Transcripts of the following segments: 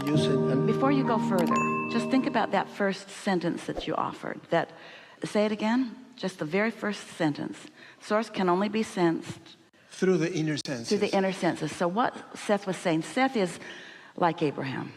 Use it and Before you go further, just think about that first sentence that you offered. Say it again, just the very first sentence. Source can only be sensed through the inner senses. through the inner senses. So what Seth was saying, Seth is like Abraham,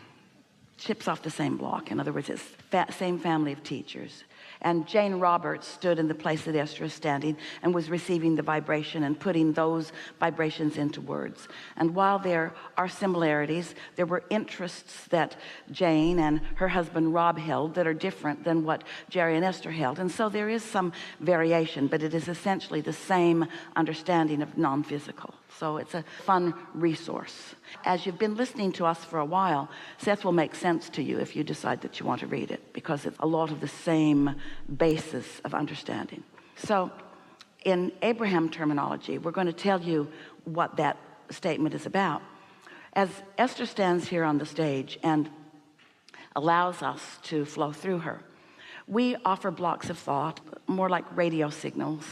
chips off the same block. In other words, it's same family of teachers. And Jane Roberts stood in the place that Esther is standing and was receiving the vibration and putting those vibrations into words. And while there are similarities, there were interests that Jane and her husband Rob held that are different than what Jerry and Esther held. And so there is some variation, but it is essentially the same understanding of non-physical. So it's a fun resource. As you've been listening to us for a while, Seth will make sense to you if you decide that you want to read it, because it's a lot of the same basis of understanding. So in Abraham terminology, we're going to tell you what that statement is about. As Esther stands here on the stage and allows us to flow through her, we offer blocks of thought, more like radio signals.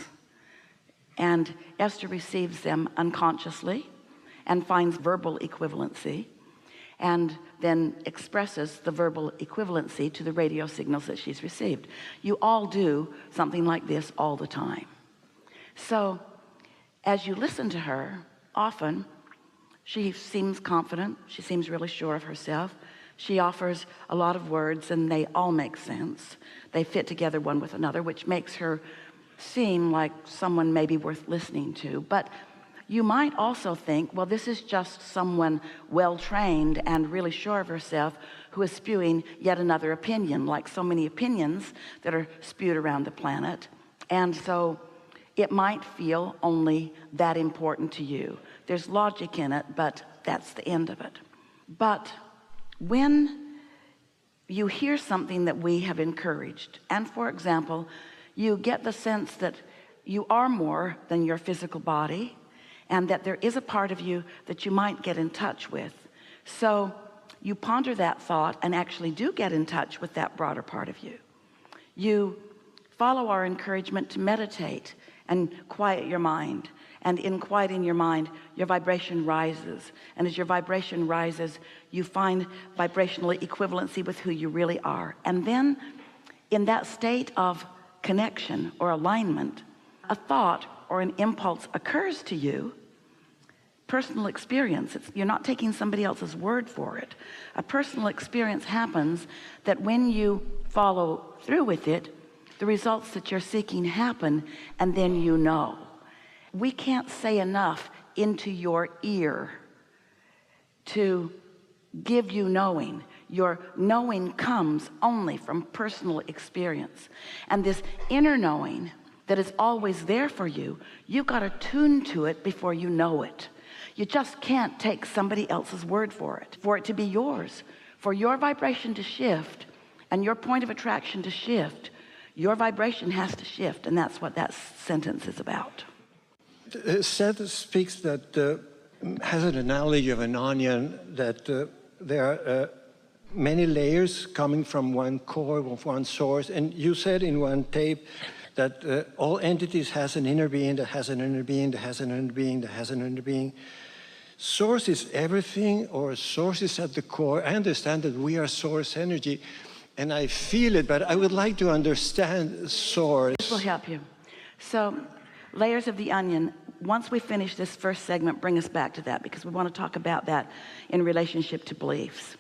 And Esther receives them unconsciously and finds verbal equivalency and then expresses the verbal equivalency to the radio signals that she's received. You all do something like this all the time. So as you listen to her, often she seems confident. She seems really sure of herself. She offers a lot of words and they all make sense. They fit together one with another, which makes her seem like someone maybe worth listening to. But you might also think, well, this is just someone well-trained and really sure of herself who is spewing yet another opinion, like so many opinions that are spewed around the planet. And so it might feel only that important to you. There's logic in it, but that's the end of it. But when you hear something that we have encouraged, and for example, you get the sense that you are more than your physical body and that there is a part of you that you might get in touch with. So you ponder that thought and actually do get in touch with that broader part of you. You follow our encouragement to meditate and quiet your mind. And in quieting your mind, your vibration rises. And as your vibration rises, you find vibrational equivalency with who you really are. And then in that state of connection or alignment, a thought or an impulse occurs to you. Personal experience. You're not taking somebody else's word for it. A personal experience happens that when you follow through with it, the results that you're seeking happen, and then you know. We can't say enough into your ear to give you knowing. Your knowing comes only from personal experience. And this inner knowing that is always there for you, you've got to tune to it before you know it. You just can't take somebody else's word for it to be yours. For your vibration to shift and your point of attraction to shift, your vibration has to shift. And that's what that sentence is about. Seth speaks that, has an analogy of an onion, that there are many layers coming from one core, one source. And you said in one tape that all entities has an inner being, that has an inner being, that has an inner being, that has an inner being. Source is everything, or source is at the core. I understand that we are source energy, and I feel it, but I would like to understand source. This will help you. So, layers of the onion. Once we finish this first segment, bring us back to that, because we want to talk about that in relationship to beliefs.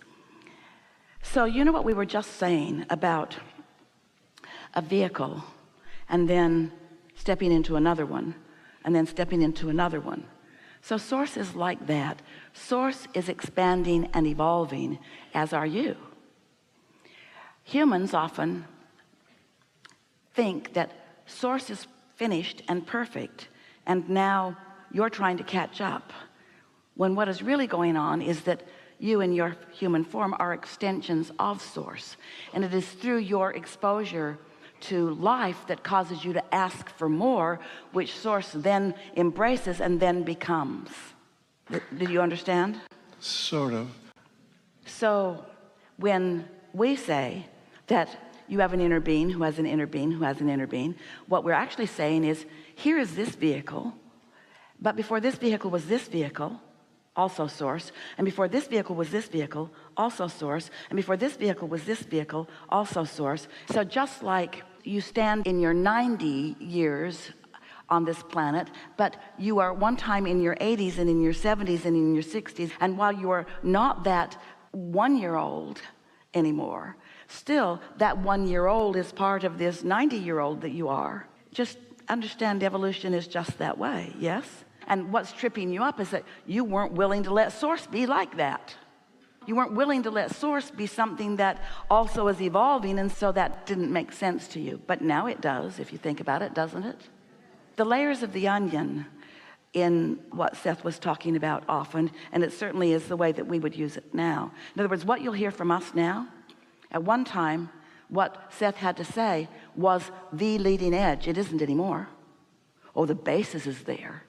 So you know what we were just saying about a vehicle and then stepping into another one and then stepping into another one. So source is like that. Source is expanding and evolving, as are you. Humans often think that source is finished and perfect, and now you're trying to catch up, when what is really going on is that you in your human form are extensions of source, and it is through your exposure to life that causes you to ask for more, which source then embraces and then becomes. Did you understand? Sort of. So when we say that you have an inner being who has an inner being who has an inner being, what we're actually saying is, here is this vehicle, but before this vehicle was this vehicle, also source. And before this vehicle was this vehicle, also source. And before this vehicle was this vehicle, also source. So just like you stand in your 90 years on this planet, but you are one time in your 80s and in your 70s and in your 60s, and while you are not that 1-year-old anymore, still that 1-year-old is part of this 90-year-old that you are. Just understand evolution is just that way. Yes? And what's tripping you up is that you weren't willing to let source be like that. You weren't willing to let source be something that also is evolving, and so that didn't make sense to you. But now it does, if you think about it, doesn't it? The layers of the onion in what Seth was talking about often, and it certainly is the way that we would use it now. In other words, what you'll hear from us now, at one time, what Seth had to say was the leading edge. It isn't anymore. Oh, the basis is there.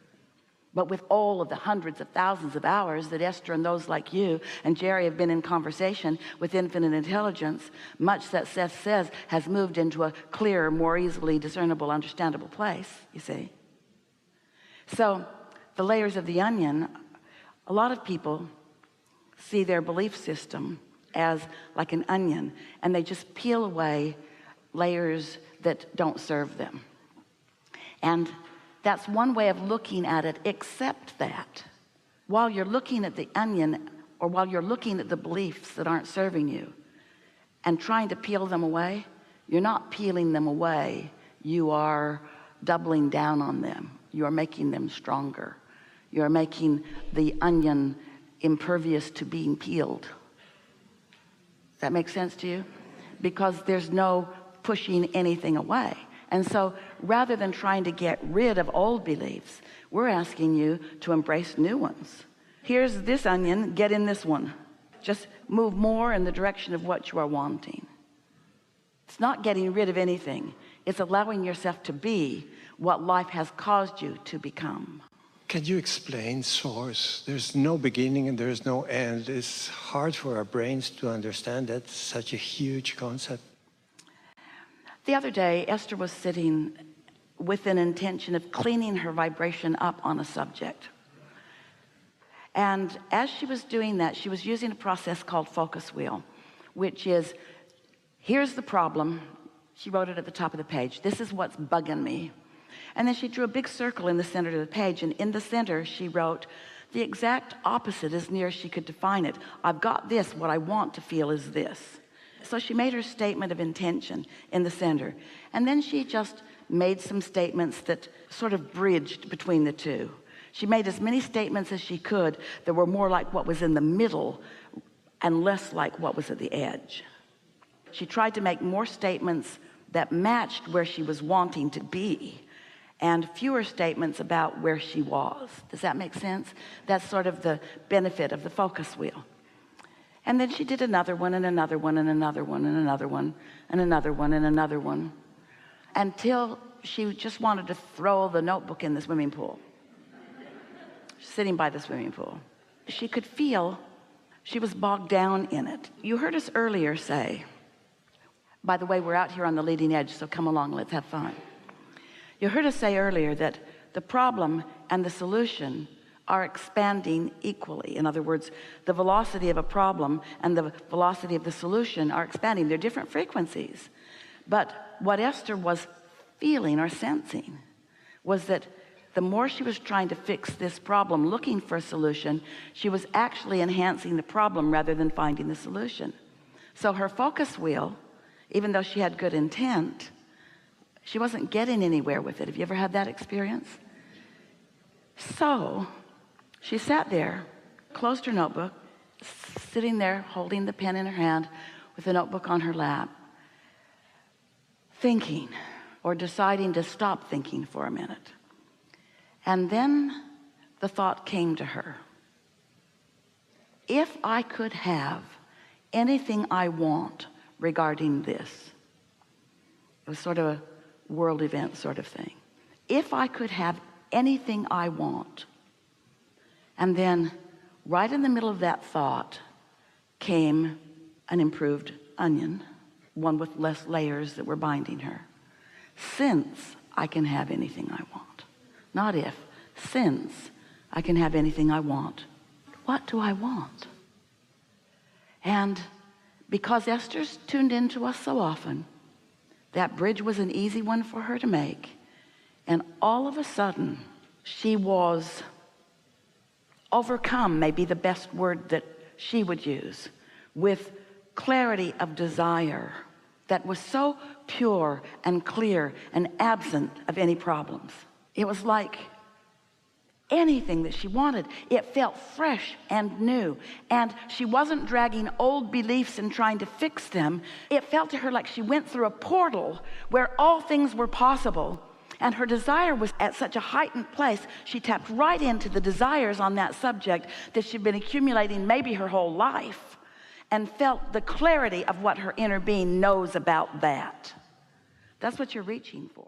But with all of the hundreds of thousands of hours that Esther and those like you and Jerry have been in conversation with infinite intelligence, much that Seth says has moved into a clearer, more easily discernible, understandable place, you see. So the layers of the onion, a lot of people see their belief system as like an onion, and they just peel away layers that don't serve them. And that's one way of looking at it, except that while you're looking at the onion, or while you're looking at the beliefs that aren't serving you and trying to peel them away, you're not peeling them away. You are doubling down on them. You are making them stronger. You are making the onion impervious to being peeled. Does that make sense to you? Because there's no pushing anything away. And so rather than trying to get rid of old beliefs, we're asking you to embrace new ones. Here's this onion, get in this one. Just move more in the direction of what you are wanting. It's not getting rid of anything. It's allowing yourself to be what life has caused you to become. Can you explain source? There's no beginning and there's no end. It's hard for our brains to understand that. Such a huge concept. The other day, Esther was sitting with an intention of cleaning her vibration up on a subject. And as she was doing that, she was using a process called focus wheel, which is, here's the problem. She wrote it at the top of the page. This is what's bugging me. And then she drew a big circle in the center of the page, and in the center she wrote the exact opposite as near as she could define it. I've got this, what I want to feel is this. So she made her statement of intention in the center, and then she just made some statements that sort of bridged between the two. She made as many statements as she could that were more like what was in the middle and less like what was at the edge. She tried to make more statements that matched where she was wanting to be and fewer statements about where she was. Does that make sense? That's sort of the benefit of the focus wheel. And then she did another one and another one and another one and another one and another one and another one until she just wanted to throw the notebook in the swimming pool. Sitting by the swimming pool. She could feel she was bogged down in it. You heard us earlier say, by the way, we're out here on the leading edge, so come along, let's have fun. You heard us say earlier that the problem and the solution are expanding equally. In other words, the velocity of a problem and the velocity of the solution are expanding. They're different frequencies. But what Esther was feeling or sensing was that the more she was trying to fix this problem, looking for a solution, she was actually enhancing the problem rather than finding the solution. So her focus wheel, even though she had good intent, she wasn't getting anywhere with it. Have you ever had that experience? So she sat there, closed her notebook, sitting there holding the pen in her hand with the notebook on her lap, thinking or deciding to stop thinking for a minute. And then the thought came to her. If I could have anything I want regarding this, it was sort of a world event sort of thing. If I could have anything I want. And then right in the middle of that thought came an improved onion, one with less layers that were binding her. Since I can have anything I want. Not if, since I can have anything I want. what do I want? And because Esther's tuned into us so often, that bridge was an easy one for her to make. And all of a sudden, she was overcome, maybe the best word that she would use, with clarity of desire that was so pure and clear and absent of any problems. It was like anything that she wanted, it felt fresh and new, and she wasn't dragging old beliefs and trying to fix them. It felt to her like she went through a portal where all things were possible, and her desire was at such a heightened place. She tapped right into the desires on that subject that she'd been accumulating maybe her whole life, and felt the clarity of what her inner being knows about that. That's what you're reaching for.